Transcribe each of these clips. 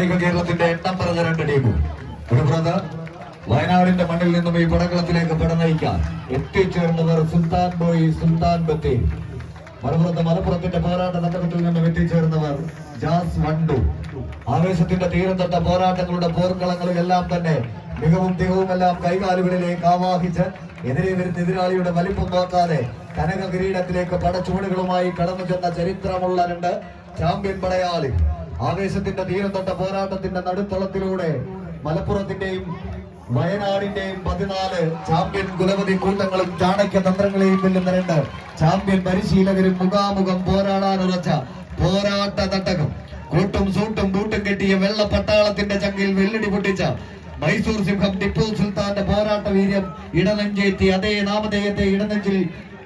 കായിക കേരളത്തിന്റെ എണ്ണം പറഞ്ഞ രണ്ട് ടീമും. ഒരു ബ്രദർ വയനാടിന്റെ മണ്ണിൽ നിന്നും ഈ പടക്കളത്തിലേക്ക് പടനയിക്കാൻ എത്തിച്ചേർന്നവർ സുൽത്താൻ ബോയ്, സുൽത്താൻ ബത്തേരി. മറുപുറത്ത് മലപ്പുറത്തിന്റെ പോരാട്ട തട്ടകത്തിൽ നിന്നും എത്തിച്ചേർന്നവർ ജാസ് വണ്ടു. ആവേശത്തിന്റെ തീരം തൊട്ട പോരാട്ടങ്ങളുടെ പോർക്കളങ്ങളിലെല്ലാം തന്നെ മികവും തികവുമെല്ലാം കൈകാലുകളിലേക്ക് ആവാഹിച്ച് എതിരെ വരുന്ന എതിരാളിയുടെ വലിപ്പം നോക്കാതെ കനക കിരീടത്തിലേക്ക് പടച്ചുവടുകളുമായി കടന്നു ചെന്ന ചരിത്രമുള്ള രണ്ട് ചാമ്പ്യൻ പടയാളി. ആവേശത്തിന്റെ തീരം തൊട്ട പോരാട്ടത്തിന്റെ നടുത്തളത്തിലൂടെ മലപ്പുറത്തിന്റെയും വയനാടിന്റെയും 14 ചാമ്പ്യൻ കുലപതി കൂട്ടങ്ങളും ചാണക്യ തന്ത്രങ്ങളെയും വെല്ലുന്ന രണ്ട് ചാമ്പ്യൻ പരിശീലകരും മുഖാമുഖം പോരാടാനുറച്ച പോരാട്ട തട്ടകം. കൂട്ടും സൂട്ടും ബൂട്ടും കെട്ടിയ വെള്ള പട്ടാളത്തിന്റെ ചങ്കിൽ വെള്ളടി പൊട്ടിച്ച മൈസൂർ സിംഹം ടിപ്പു സുൽത്താന്റെ പോരാട്ട വീര്യം ഇടനെഞ്ചേറ്റി അതേ നാമധേയത്തെ ഇടനെഞ്ചിൽ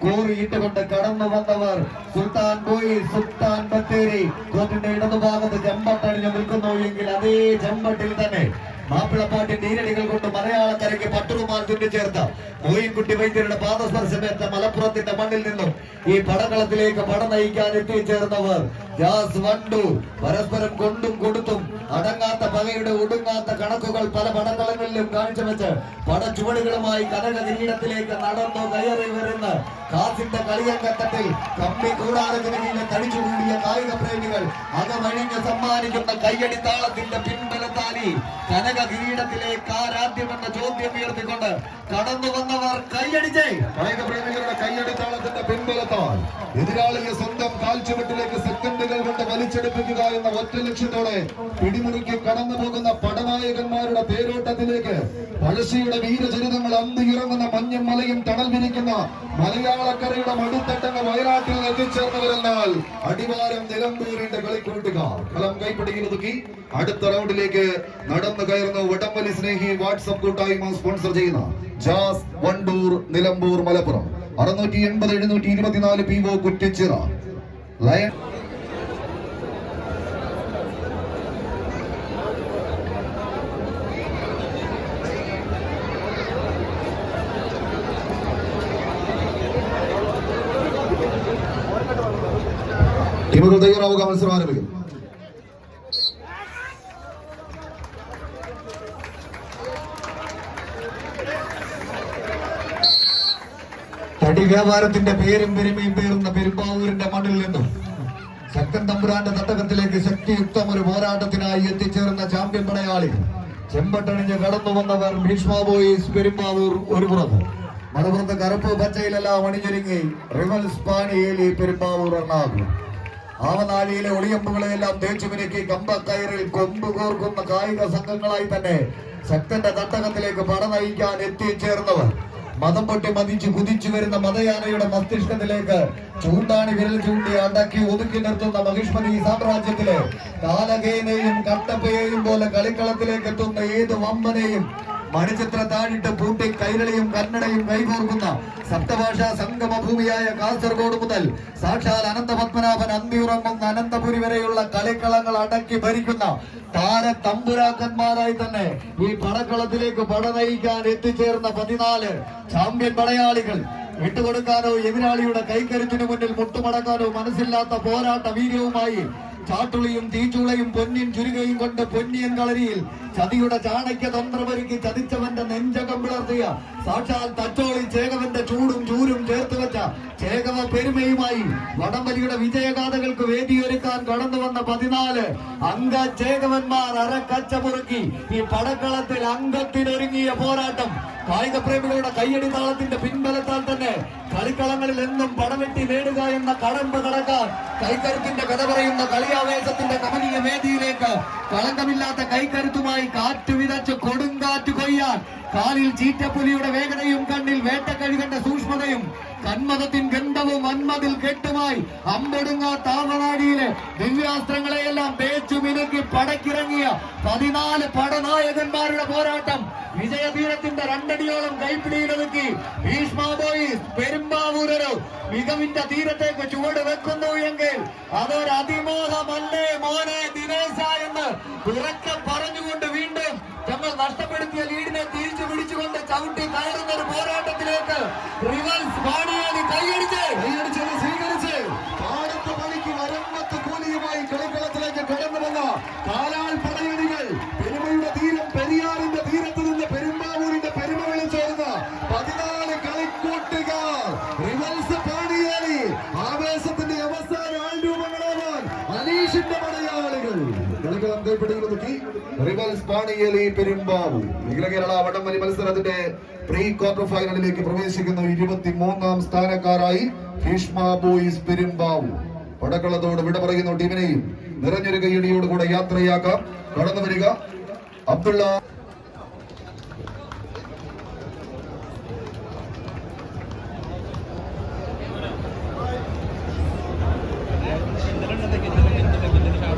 കോറിയിട്ടുകൊണ്ട് കടന്നു വന്നവർ സുൽത്താൻ ബോയ്, സുൽത്താൻ ബത്തേരി. കോർട്ടിന്റെ ഇടതുഭാഗത്ത് ചെമ്പട്ടണിഞ്ഞു നിൽക്കുന്നു എങ്കിൽ അതേ ചെമ്പട്ടിൽ തന്നെ മാപ്പിളപ്പാട്ടിന്റെ ഈരടികൾ കൊണ്ട് മലയാളക്കരയ്ക്ക് പട്ടുറുമാൽ തുന്നിച്ചേർത്ത മോയിൻകുട്ടി വൈദ്യരുടെ പാദസ്പർശമേറ്റ മലപ്പുറത്തിന്റെ മണ്ണിൽ നിന്നും ഈ പടകളത്തിലേക്ക് പട നയിക്കാൻ എത്തിച്ചേർന്നവർ ജാസ് വണ്ടു. പരസ്പരം കൊണ്ടും കൊടുത്തും അടങ്ങാത്ത പകയുടെ ഒടുങ്ങാത്ത കണക്കുകൾ പല പടകളങ്ങളിലും കാഴ്ചവെച്ച് പടച്ചുവടുകളുമായി കനക കിരീടത്തിലേക്ക് നടന്നു കയറി വരുന്ന കാസിന്റെ കളിയങ്കത്തട്ടിൽ കമ്പി കൂടാരത്തിന് കീഴിൽ തടിച്ചുകൂടിയ കായിക പ്രേമികൾ അകമഴിഞ്ഞ് സമ്മാനിക്കുന്ന കയ്യടി താളത്തിന്റെ പിൻബലത്താലി കനക കിരീടത്തിലേക്ക് ആരാധ്യമെന്ന ചോദ്യം ഉയർത്തിക്കൊണ്ട് കടന്നു വന്നവർ കയ്യടിച്ചേ. കായിക പ്രേമികളുടെ കയ്യടി താളത്തിന്റെ പിൻബലത്താൽ എതിരാളിയെ സ്വന്തം കാൽച്ചുവട്ടിലേക്ക് സെക്കൻഡുകൾ കൊണ്ട് വലിച്ചെടുപ്പിക്കുക എന്ന ഒറ്റ ലക്ഷ്യത്തോടെ പിടിമുറുക്കി കടന്നു പോകുന്ന പടനായകന്മാരുടെ തേരോട്ടത്തിലേക്ക് പഴശ്ശിയുടെ വീരചരിതങ്ങൾ അന്തിയിറങ്ങുന്ന മഞ്ഞും മലയും തണൽ വിരിക്കുന്ന മലയാളക്കരയുടെ മടുത്തട്ടങ്ങൾ വയനാട്ടിൽ എത്തിച്ചേർന്നവരെന്നാൽ അടിവാരം നിലമ്പൂരിന്റെ കളിക്കൂട്ടുകാർ കളം കൈപ്പിടിയിൽ ഒതുക്കി അടുത്ത റൗണ്ടിലേക്ക് നടന്നു കയറുന്ന വടംവലി സ്നേഹി വാട്സ്ആപ്പ് കൂട്ടായ്മ സ്പോൺസർ ചെയ്യുന്ന jazz Wandoor, Nilambur, Malappuram 680-724 PO Kuttichira lion. ടീമുകൾ തയ്യാറാവുക, മത്സരം ആരംഭിക്കും. തടി വ്യാപാരത്തിന്റെ പേരും പെരുമയും പേറുന്ന പെരുമ്പാവൂരിന്റെ മണ്ണിൽ നിന്നും ശക്തൻ തമ്പുരാന്റെ തട്ടകത്തിലേക്ക് ശക്തിയുക്തം ഒരു പോരാട്ടത്തിനായി എത്തിച്ചേർന്ന ചാമ്പ്യൻ പടയാളികൾ. ചെമ്പട്ടണിഞ്ഞ് കടന്നു വന്നവർ ഭീഷ്മ ബോയ്സ് പെരുമ്പാവൂർ ഒരു പുറത്ത്, മറുപുറത്ത് കറുപ്പ് പച്ചയിലെല്ലാം അണിഞ്ഞൊരുങ്ങി റിവൽസ് പാണിയേലി പെരുമ്പാവൂർ എറണാകുളം. ആവനാഴിയിലെ ഒളിയമ്പുകളെല്ലാം തേച്ചുമിനുക്കി കമ്പക്കയറിൽ കൊമ്പ് കോർക്കുന്ന കായിക സംഘങ്ങളായി തന്നെ ശക്തന്റെ തട്ടകത്തിലേക്ക് പട നയിക്കാൻ എത്തിച്ചേർന്നവർ മതം പൊട്ടി മതിച്ച് കുതിച്ചു വരുന്ന മതയാനയുടെ മസ്തിഷ്കത്തിലേക്ക് ചൂണ്ടാണി വിരൽ ചൂണ്ടി അടക്കി ഒതുക്കി നിർത്തുന്ന മഹിഷ്മതി സാമ്രാജ്യത്തിലെ കാലകേനെയും കട്ടപ്പയെയും പോലെ കളിക്കളത്തിലേക്ക് എത്തുന്ന ഏത് വമ്പനെയും മണിച്ചിത്ര താഴിട്ട് പൂട്ടി കൈരളിയും കന്നഡയും കൈകോർക്കുന്ന സപ്തഭാഷാ സംഗമഭൂമിയായ കാസർഗോഡ് മുതൽ സാക്ഷാൽ അനന്തപത്മനാഭൻ അന്തിയുറങ്ങുന്ന അനന്തപുരി വരെയുള്ള കളിക്കളങ്ങൾ അടക്കി ഭരിക്കുന്ന താര തമ്പുരാക്കന്മാരായി തന്നെ ഈ പടക്കളത്തിലേക്ക് പട നയിക്കാൻ എത്തിച്ചേർന്ന 14 ചാമ്പ്യൻ പടയാളികൾ. വിട്ടുകൊടുക്കാനോ എതിരാളിയുടെ കൈക്കരുത്തിനു മുന്നിൽ മുട്ടുമടക്കാനോ മനസ്സില്ലാത്ത പോരാട്ട വീര്യവുമായി ചാട്ടുളിയും തീച്ചുളയും പൊന്നിൻ ചുരുകയും കൊണ്ട് പൊന്നിയൻ കളരിയിൽ ചതിയുടെ ചാണക്യ തന്ത്രമൊരുക്കി ചതിച്ചവന്റെ നെഞ്ചകം പിളർത്തിയ സാക്ഷാൽ തച്ചോളി ചേകവന്റെ ചൂടും ചൂരും ചേർത്ത് വെച്ച ചേകവ പെരുമയുമായി വടംവലിയുടെ വിജയഗാഥകൾക്ക് വേദിയൊരുക്കാൻ കടന്നു വന്ന 14 അംഗ ചേകവന്മാർ അരക്കച്ച മുറുക്കി ഈ പടക്കളത്തിൽ അംഗത്തിനൊരുങ്ങിയ പോരാട്ടം. കായിക പ്രേമികളുടെ കയ്യടി താളത്തിന്റെ പിൻബലത്താൽ തന്നെ കളിക്കളങ്ങളിൽ എന്നും പടവെട്ടി നേടുക എന്ന കടമ്പ് കടക്കാൻ കൈക്കരുത്തിന്റെ കഥ പറയുന്ന കളിയാവേശത്തിന്റെ കമനീയ വേദിയിലേക്ക് കളങ്കമില്ലാത്ത കൈക്കരുത്തുമായി കാറ്റു വിതച്ച് കൊടുങ്കാറ്റ് കൊയ്യാൻ കാലിൽ ചീറ്റപ്പുലിയുടെ വേഗതയും കണ്ണിൽ വേട്ടക്കഴുകന്റെ സൂക്ഷ്മതയും കന്മതത്തിൻ ഗന്ധവും അന്മതിൽ കെട്ടുമായി അമ്പൊടുങ്ങാ താവനാടിയിലെ ദിവ്യാസ്ത്രങ്ങളെയെല്ലാം തേച്ചു മിനുക്കി പടക്കിറങ്ങിയ 14 പടനായകന്മാരുടെ പോരാട്ടം വിജയതീരത്തിന്റെ 2 അടിയോളം കൈപ്പിടിയിലൊതുക്കി ഭീഷ്മ ബോയ്സ് പെരുമ്പാവൂരോ മികവിന്റെ തീരത്തേക്ക് ചുവട് വെക്കുന്നു എങ്കിൽ അതൊരു അതിമോഹമല്ലേ മോനെ ദിനേശ എന്ന് ഉറക്കെ പറഞ്ഞുകൊണ്ട് വീണ്ടും തങ്ങൾ നഷ്ടപ്പെടുത്തിയ ലീഡിനെ തിരിച്ചു പിടിച്ചുകൊണ്ട് ചവിട്ടി കയറുന്ന ഒരു പോരാട്ടത്തിലേക്ക് റിവൽസ് പാണിയേലി കൈയടിച്ചത് സ്വീകരിച്ച് പാടത്ത് പണിക്ക് വരമ്പത്ത് കൂലിയുമായി കളിക്കളത്തിലേക്ക് കടന്നു വന്ന കാലാൽ പടയണികൾ റിവൽസ് പാണിയേലി ആവേശത്തിന്റെ അവസാന ആൾരൂപങ്ങളാവാൻ അനീഷിന്റെ പടയാളികൾ കളിക്കളം കൈപ്പിടിയിലൊതുക്കി. റിവൽസ് പാണിയേലി പെരുമ്പാവൂർ കേരള വടംവലി മത്സരത്തിന്റെ പ്രീ ക്വാർട്ടർ ഫൈനലിലേക്ക് പ്രവേശിക്കുന്ന 23ാം സ്ഥാനക്കാരായി ഭീഷ്മ ബോയ്സ് പെരുമ്പാവൂർ. പടക്കളത്തോട് വിട പറയുന്ന ടീമിനെയും നിറഞ്ഞൊരു കൈയടിയോടുകൂടെ യാത്രയാക്കാം. കടന്നു വരിക അബ്ദുള്ള.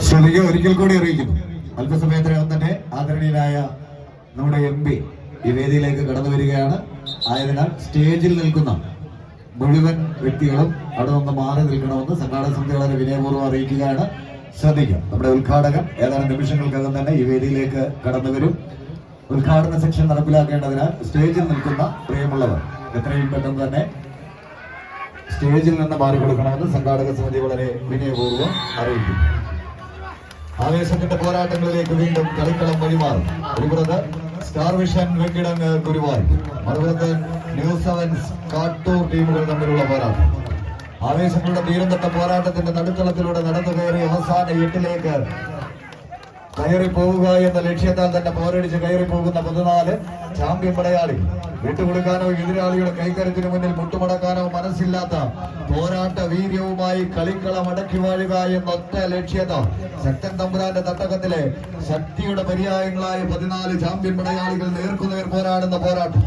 ശ്രദ്ധിക്കുക, ഒരിക്കൽ കൂടി അറിയിക്കുന്നു, അല്പസമയത്തിനകം തന്നെ ആദരണീയനായ നമ്മുടെ MP ഈ വേദിയിലേക്ക് കടന്നു വരികയാണ്. ആയതിനാൽ സ്റ്റേജിൽ നിൽക്കുന്ന മുഴുവൻ വ്യക്തികളും അവിടെ നിന്ന് മാറി നിൽക്കണമെന്ന് സംഘാടക സമിതി വളരെ വിനയപൂർവ്വം അറിയിക്കുകയാണ്. ശ്രദ്ധിക്കാം, നമ്മുടെ ഉദ്ഘാടകൻ ഏതാനും നിമിഷങ്ങൾക്കകം തന്നെ ഈ വേദിയിലേക്ക് കടന്നു വരും. ഉദ്ഘാടന സെക്ഷൻ നടപ്പിലാക്കേണ്ടതിനാൽ സ്റ്റേജിൽ നിൽക്കുന്ന പ്രിയമുള്ളവർ എത്രയും പെട്ടെന്ന് തന്നെ സ്റ്റേജിൽ നിന്ന് മാറിക്കൊടുക്കണമെന്ന് സംഘാടക സമിതി വളരെ വിനയപൂർവ്വം അറിയിക്കുന്നു. ആവേശത്തിന്റെ പോരാട്ടങ്ങളിലേക്ക് വീണ്ടും കളിക്കളം വഴിമാറും. ഒരുപുറത്ത് സ്റ്റാർ വിഷൻ വെങ്കിടങ്ങ് ഗുരുവായൂർ, മറുപുറത്ത് ന്യൂസ് 7 കാട്ടൂർ ടീമുകൾ തമ്മിലുള്ള പോരാട്ടം. ആവേശങ്ങളുടെ തീരന്തട്ട പോരാട്ടത്തിന്റെ നടുത്തളത്തിലൂടെ നടന്നു കയറി അവസാന 8ലേക്ക് കയറി പോവുക എന്ന ലക്ഷ്യത്താൽ തന്നെ പോരടിച്ച് കയറി പോകുന്ന 14 ചാമ്പ്യൻ പടയാളി. വിട്ടുകൊടുക്കാനോ എതിരാളിയുടെ കൈക്കരുത്തിന് മുന്നിൽ മുട്ടുമടക്കാനോ മനസ്സില്ലാത്ത പോരാട്ട വീര്യവുമായി കളിക്കളം അടക്കി വാഴുക എന്നൊറ്റ ലക്ഷ്യത ശക്തൻ തമ്പുരാന്റെ തട്ടകത്തിലെ ശക്തിയുടെ പര്യായങ്ങളായ 14 ചാമ്പ്യൻ പടയാളികൾ നേർക്കുനേർ പോരാടുന്ന പോരാട്ടം.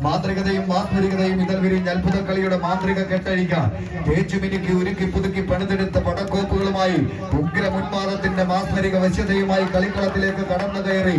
മാന്ത്രികതയും മാസ്മരികതയും ഇതൽ വിരിഞ്ഞ അത്ഭുത കളിയുടെ മാന്ത്രിക കെട്ടഴിക്കാൻ തേച്ചുമിനുക്കി ഉരുക്കി പുതുക്കി പണിതെടുത്ത പടക്കോപ്പുകളുമായി ഉഗ്ര മുൻപാദത്തിന്റെ മാസ്മരിക വശ്യതയുമായി കളിക്കളത്തിലേക്ക് കടന്നു കയറി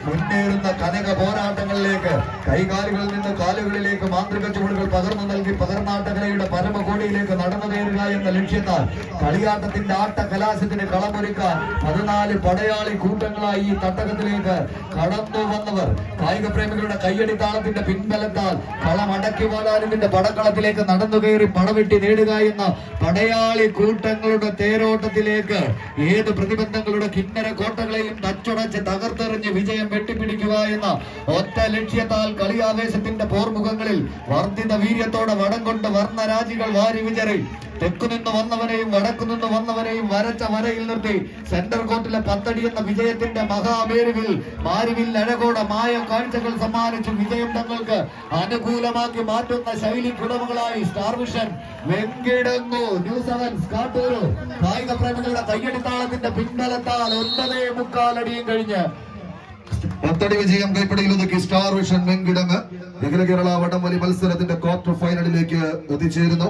മുന്നേറുന്ന കനക പോരാട്ടങ്ങളിലേക്ക് കൈകാലുകളിൽ നിന്ന് കാലുകളിലേക്ക് മാന്ത്രിക ചുവടുകൾ പകർന്നു നൽകി പകർന്നാട്ടകലയുടെ പരമകോടിയിലേക്ക് നടന്നു കയറുക എന്ന ലക്ഷ്യത്താൽ കളിയാട്ടത്തിന്റെ ആട്ട കലാശത്തിന് കളമൊരുക്കാൻ 14 പടയാളി കൂട്ടങ്ങളായി ഈ തട്ടകത്തിലേക്ക് കടന്നു വന്നവർ കായിക പ്രേമികളുടെ കയ്യടിത്താളത്തിന്റെ പിൻബലത്താൽ കളമടക്കി വാലാലിന്റെ പടക്കളത്തിലേക്ക് നടന്നു കയറി പടവെട്ടി നേടുക എന്ന പടയാളി കൂട്ടങ്ങളുടെ തേരോട്ടത്തിലേക്ക് ഏത് പ്രതിബന്ധങ്ങളുടെ കിന്നര കോട്ടകളെയും തച്ചുടച്ച് തകർത്തെറിഞ്ഞ് വിജയം വെട്ടിപ്പിടിക്കുക എന്ന ഒറ്റ ലക്ഷ്യത്താൽ കളിയാവേശത്തിന്റെ പോർമുഖങ്ങളിൽ വർദ്ധിത വീര്യത്തോടെ വടം കൊണ്ട് വർണ്ണരാജികൾ വാരി വിചറി തെക്കുനിന്ന് വന്നവനെയും വടക്കുനിന്ന് വന്നവനെയും വരച്ച വരയിൽ നിർത്തി സെന്റർ കോർട്ടിലെ 10 അടി എന്ന വിജയത്തിന്റെ മഹാമേരുവിൽ മാരുവിൽ അഴകോടെ മായ കാഴ്ചകൾ സമ്മാനിച്ചു വിജയം തങ്ങൾക്ക് അനുകൂലമാക്കി മാറ്റുന്ന ശൈലി കുടമകളായി സ്റ്റാർ വിഷൻ വെങ്കിടങ്ങു ന്യൂസ് 7 കാട്ടൂരു കായിക പ്രേമികളുടെ കയ്യടിത്താളത്തിന്റെ പിൻബലത്താൽ 9.25 അടിയും കഴിഞ്ഞ് 10 അടി വിജയം കൈപ്പിടിയിലൊതുക്കി സ്റ്റാർ വിഷൻ വെങ്കിടങ്ങ് കേരള വടംവലി മത്സരത്തിന്റെ ക്വാർട്ടർ ഫൈനലിലേക്ക് എത്തിച്ചേരുന്നു.